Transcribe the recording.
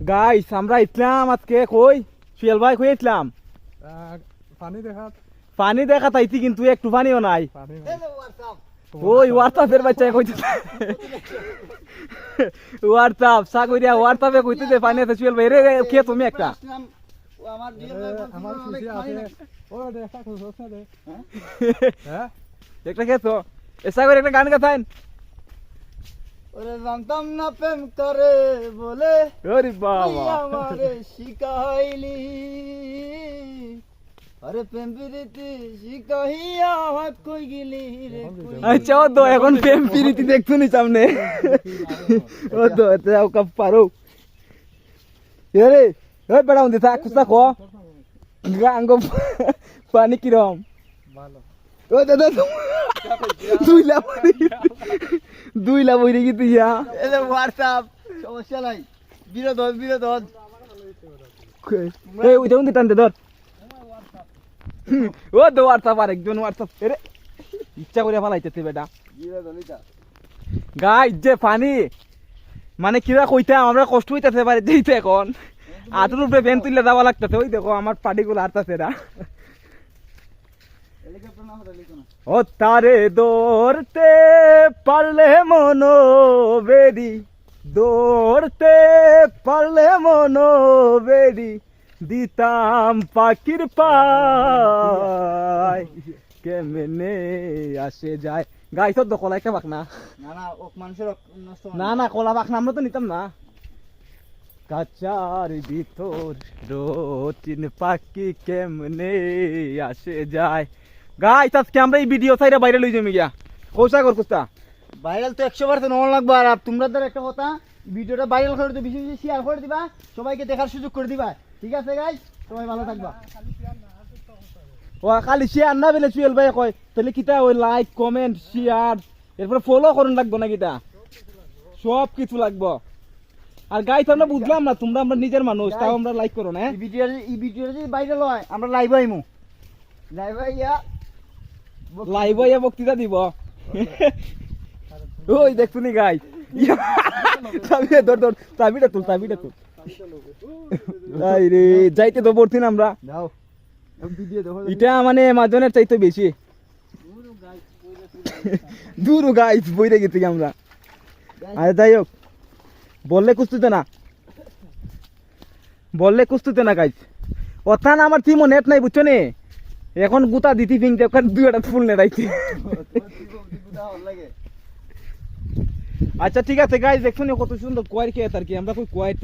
guys আমরা ইসলাম আজকে কই সুয়েল ভাই কই ইসলাম পানি দেখা তাইছি কিন্তু একটু পানিও নাই ওই হোয়াটসঅ্যাপের বাচ্চা কইতে হোয়াটসঅ্যাপ সাগরিয়া হোয়াটসঅ্যাপে কইতে পানি আছে সুয়েল ভাই রে কে তুমি একটা একটা খেতো এসা করে একটা গান গাথাইন ওরে জানতাম না প্রেম করে বলে ওরে বাবা আমারে শিখাইলি আরে প্রেম প্রীতি শিখাইয়া হাত কই গেলি রে আচ্ছা ও তো এখন প্রেম প্রীতি দেখছো নি সামনে ও তো যাও কাপ পারো এরে ওই বেড়া উন্দি থাক কুস্তা কো গাঙ্গ পানি কিরম ভালো ও দাদা দুই লাভ হইরে কি তুই এই যে হোয়াটসঅ্যাপ সমস্যা নাই বিনোদন এই ওইটা উন্দি টানতে ধর ও তো হোয়াটসঅ্যাপ আর একজন হোয়াটসঅ্যাপ এরে ইচ্ছা করে ফালাইতেছে বেটা গাই যে পানি মানে কিরা কইতাম আমরা কষ্ট হইতাছে পারে দিতে এখন আতুর উপরে ভ্যান তুললে যাওয়া লাগতেছে ওই দেখো আমার পার্টিগুলো আরতাছে না ও তারে দৌড়তে পারলে মনো বেরি দৌড়তে পারলে মনো বেরি দিতাম পাখির পায় কেমনে আসে যায় গাই তো কলা একটা বাক না না কলা বাক না আমরা তো নিতাম না কাচার ভিতর রতিন পাখি কেমনে আসে যায় গাই আজকে আমরা এই ভিডিও সাইডে বাইরে লই জমি গিয়া কৌশা কর কুস্তা ভাইরাল তো 100% অন লাগবে আর তোমরা একটা কথা ভিডিওটা ভাইরাল করে দিও বেশি বেশি শেয়ার করে দিবা সবাইকে দেখার সুযোগ করে দিবা ঠিক আছে গাইস সবাই ভালো থাকবা ও খালি শেয়ার না বলে সুয়েল ভাই কয় তাহলে কিটা ওই লাইক কমেন্ট শেয়ার এরপর ফলো করুন লাগবো না কিটা সব কিছু লাগবো আর গাইস আমরা বুঝলাম না তোমরা আমরা নিজের মানুষ তাও আমরা লাইক করো না এই ভিডিও যদি ভাইরাল হয় আমরা লাইভ আইমু লাইভ আইয়া বক্তৃতা দিব ওই দেখছো নি গাইস চাবিটা ধর ধর চাবিটা তুল আই রে যাইতে তো পড়ছি না আমরা এটা মানে আমাজনের চাইতে বেশি দূর গাইস বইরে গেছি আমরা আরে যাই হোক বললে কুস্তুতে না গাইস কথা না আমার তিমো নেট নাই বুঝছো নি এখন গুতা দিতি ফিংতে দুই একটা ফুল নেড়াইছি আচ্ছা ঠিক আছে গাইস দেখছো কত সুন্দর কোয়ার খেয়ে আর কি আমরা কই কোয়ার